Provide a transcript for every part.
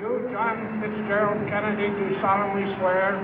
You, John Fitzgerald Kennedy, do solemnly swear.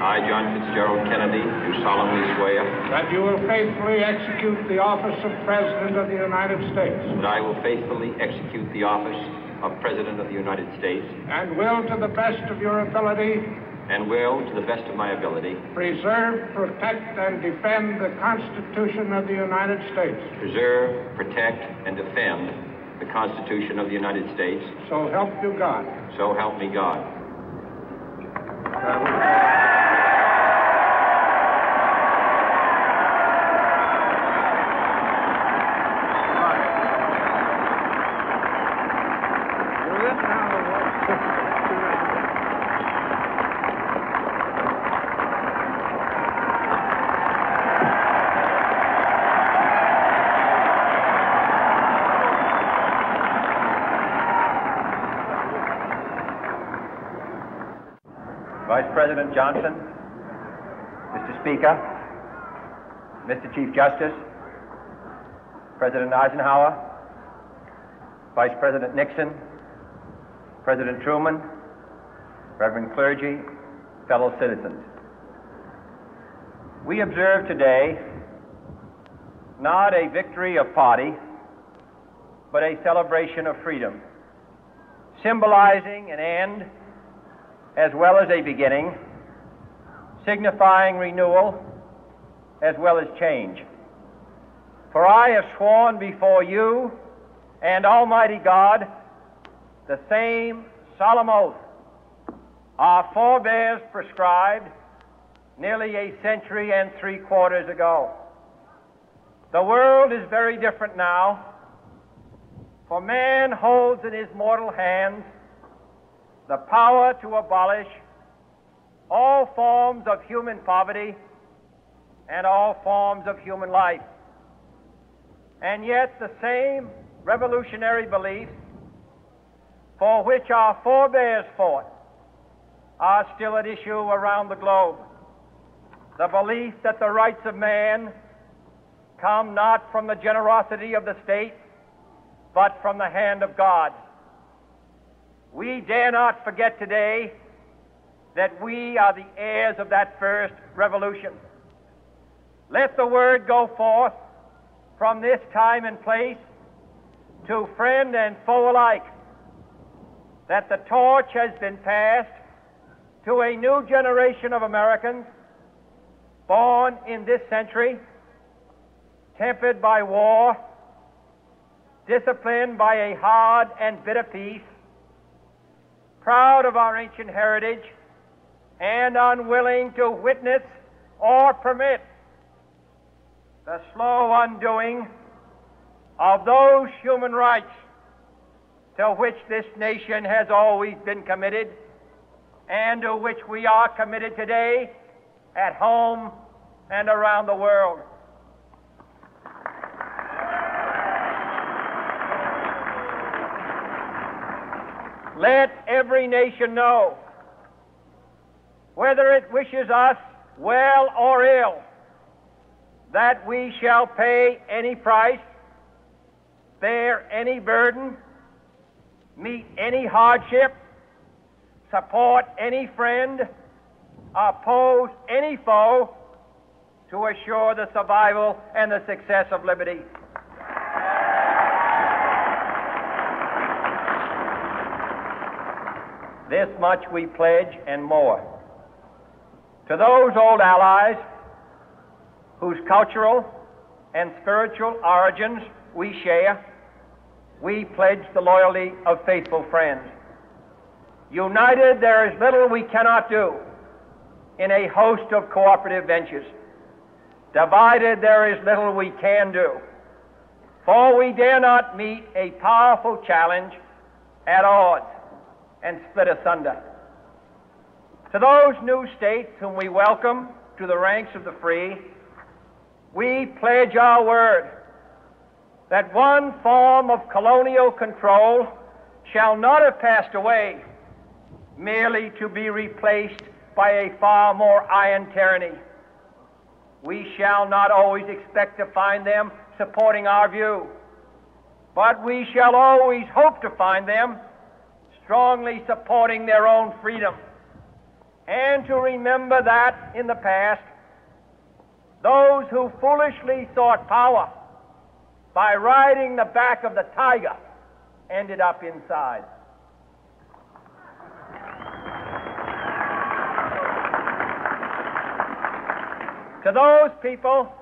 I, John Fitzgerald Kennedy, do solemnly swear. That you will faithfully execute the office of President of the United States. That I will faithfully execute the office of President of the United States. And will, to the best of your ability. And will, to the best of my ability. Preserve, protect, and defend the Constitution of the United States. Preserve, protect, and defend the Constitution of the United States. So help you God. So help me God. Vice President Johnson, Mr. Speaker, Mr. Chief Justice, President Eisenhower, Vice President Nixon, President Truman, Reverend clergy, fellow citizens. We observe today not a victory of party, but a celebration of freedom, symbolizing an end as well as a beginning, signifying renewal as well as change. For I have sworn before you and Almighty God the same solemn oath our forebears prescribed nearly a century and 3/4 ago. The world is very different now, for man holds in his mortal hands the power to abolish all forms of human poverty and all forms of human life. And yet the same revolutionary beliefs for which our forebears fought are still at issue around the globe. The belief that the rights of man come not from the generosity of the state, but from the hand of God. We dare not forget today that we are the heirs of that first revolution. Let the word go forth from this time and place to friend and foe alike that the torch has been passed to a new generation of Americans born in this century, tempered by war, disciplined by a hard and bitter peace, proud of our ancient heritage, and unwilling to witness or permit the slow undoing of those human rights to which this nation has always been committed and to which we are committed today at home and around the world. Let every nation know, whether it wishes us well or ill, that we shall pay any price, bear any burden, meet any hardship, support any friend, oppose any foe, to assure the survival and the success of liberty. This much we pledge and more. To those old allies whose cultural and spiritual origins we share, we pledge the loyalty of faithful friends. United, there is little we cannot do in a host of cooperative ventures. Divided, there is little we can do, for we dare not meet a powerful challenge at odds and split asunder. To those new states whom we welcome to the ranks of the free, we pledge our word that one form of colonial control shall not have passed away merely to be replaced by a far more iron tyranny. We shall not always expect to find them supporting our view, but we shall always hope to find them strongly supporting their own freedom, and to remember that in the past, those who foolishly sought power by riding the back of the tiger ended up inside. To those people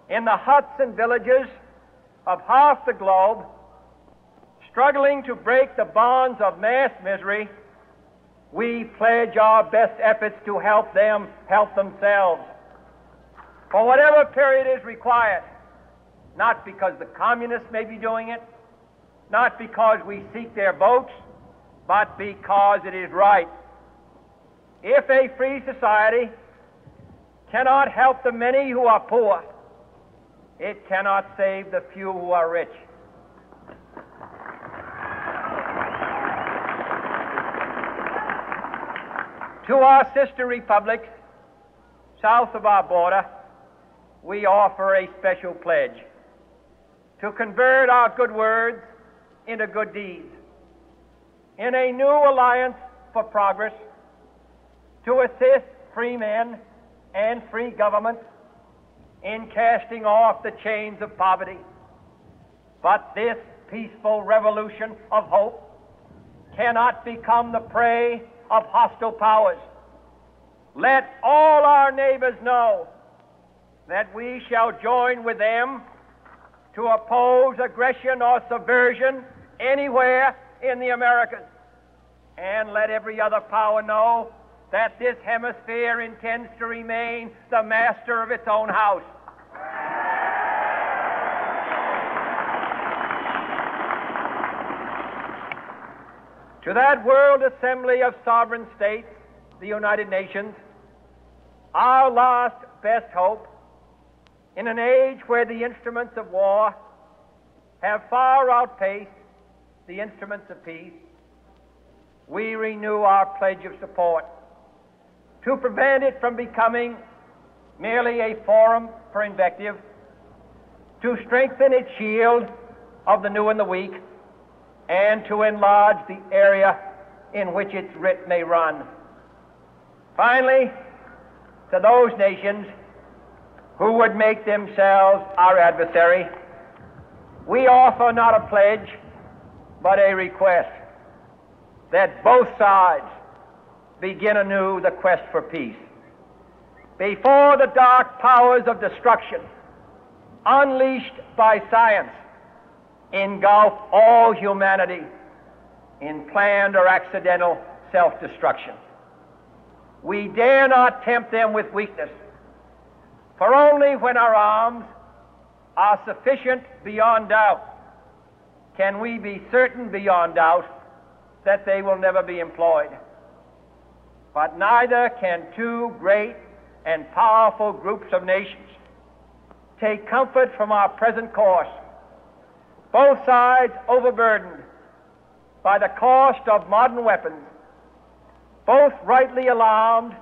in the huts and villages of half the globe struggling to break the bonds of mass misery, we pledge our best efforts to help them help themselves for whatever period is required, not because the communists may be doing it, not because we seek their votes, but because it is right. If a free society cannot help the many who are poor, it cannot save the few who are rich. To our sister republics south of our border, we offer a special pledge to convert our good words into good deeds, in a new alliance for progress, to assist free men and free governments in casting off the chains of poverty. But this peaceful revolution of hope cannot become the prey of hostile powers. Let all our neighbors know that we shall join with them to oppose aggression or subversion anywhere in the Americas. And let every other power know that this hemisphere intends to remain the master of its own house. To that world assembly of sovereign states, the United Nations, our last best hope, in an age where the instruments of war have far outpaced the instruments of peace, we renew our pledge of support to prevent it from becoming merely a forum for invective, to strengthen its shield of the new and the weak, and to enlarge the area in which its writ may run. Finally, to those nations who would make themselves our adversary, we offer not a pledge, but a request that both sides begin anew the quest for peace. Before the dark powers of destruction, unleashed by science, engulf all humanity in planned or accidental self-destruction, we dare not tempt them with weakness, for only when our arms are sufficient beyond doubt can we be certain beyond doubt that they will never be employed. But neither can two great and powerful groups of nations take comfort from our present course, both sides overburdened by the cost of modern weapons, both rightly alarmed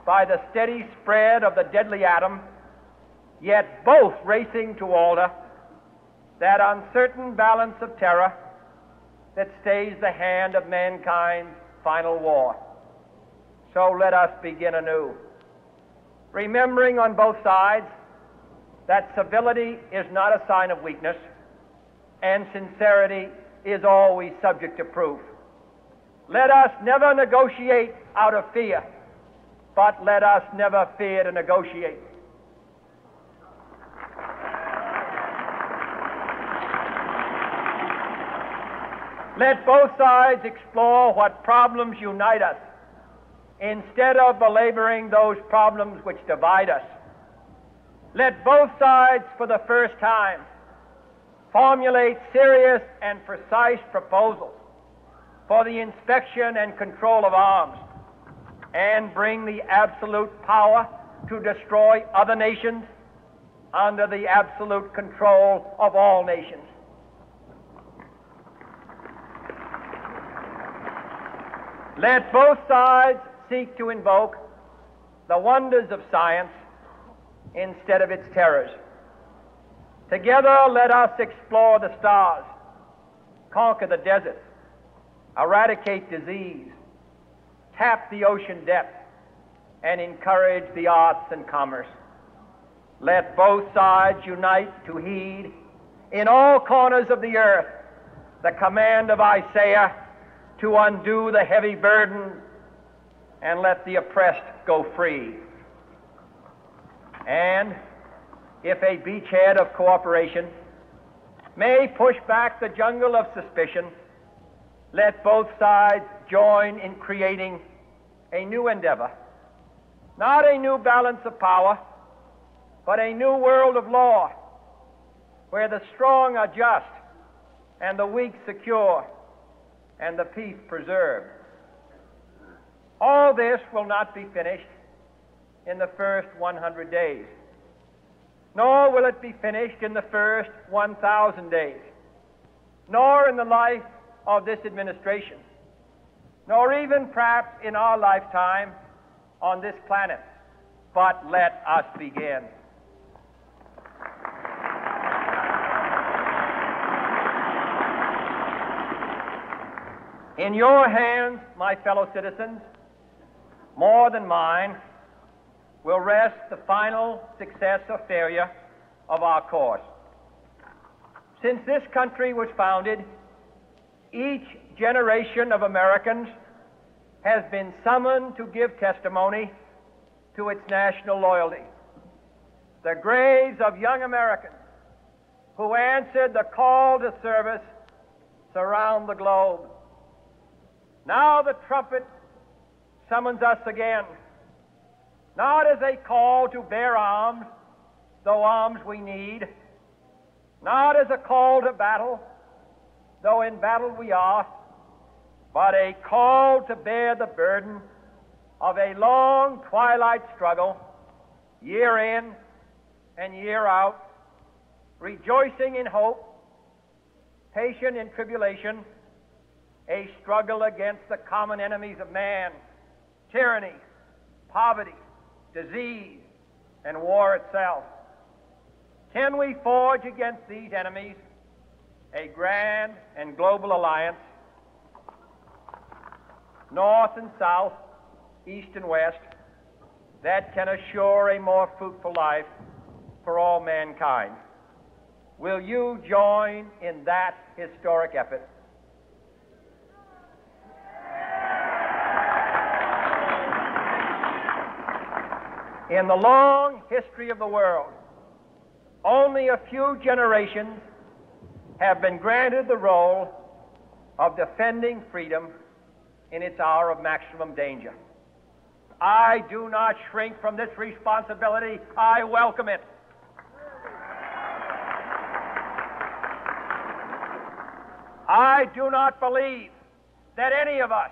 by the steady spread of the deadly atom, yet both racing to alter that uncertain balance of terror that stays the hand of mankind's final war. So let us begin anew, remembering on both sides that civility is not a sign of weakness, and sincerity is always subject to proof. Let us never negotiate out of fear, but let us never fear to negotiate. Let both sides explore what problems unite us, instead of belaboring those problems which divide us. Let both sides, for the first time, formulate serious and precise proposals for the inspection and control of arms, and bring the absolute power to destroy other nations under the absolute control of all nations. Let both sides seek to invoke the wonders of science instead of its terrors. Together, let us explore the stars, conquer the deserts, eradicate disease, tap the ocean depth, and encourage the arts and commerce. Let both sides unite to heed in all corners of the earth the command of Isaiah to undo the heavy burden and let the oppressed go free. And if a beachhead of cooperation may push back the jungle of suspicion, let both sides join in creating a new endeavor, not a new balance of power, but a new world of law, where the strong are just and the weak secure and the peace preserved. All this will not be finished in the first 100 days, nor will it be finished in the first 1,000 days, nor in the life of this administration, nor even perhaps in our lifetime on this planet. But let us begin. In your hands, my fellow citizens, more than mine, will rest the final success or failure of our course. Since this country was founded, each generation of Americans has been summoned to give testimony to its national loyalty. The graves of young Americans who answered the call to service surround the globe. Now the trumpet summons us again, not as a call to bear arms, though arms we need, not as a call to battle, though in battle we are, but a call to bear the burden of a long twilight struggle, year in and year out, rejoicing in hope, patient in tribulation, a struggle against the common enemies of man, tyranny, poverty, disease, and war itself. Can we forge against these enemies a grand and global alliance, north and south, east and west, that can assure a more fruitful life for all mankind? Will you join in that historic effort? In the long history of the world, only a few generations have been granted the role of defending freedom in its hour of maximum danger. I do not shrink from this responsibility. I welcome it. I do not believe that any of us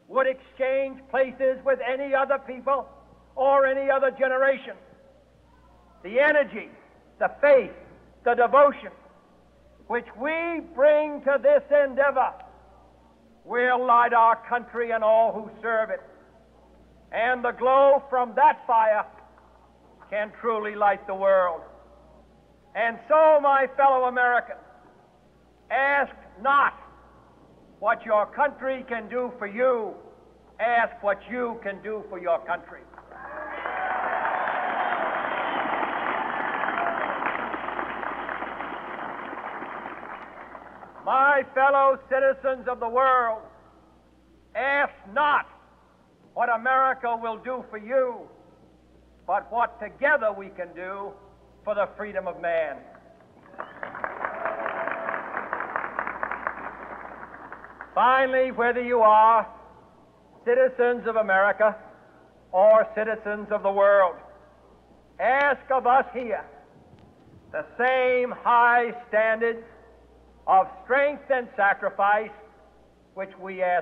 would exchange places with any other people or any other generation. The energy, the faith, the devotion which we bring to this endeavor will light our country and all who serve it. And the glow from that fire can truly light the world. And so, my fellow Americans, ask not what your country can do for you, ask what you can do for your country. My fellow citizens of the world, ask not what America will do for you, but what together we can do for the freedom of man. Finally, whether you are citizens of America or citizens of the world, ask of us here the same high standards of strength and sacrifice which we ask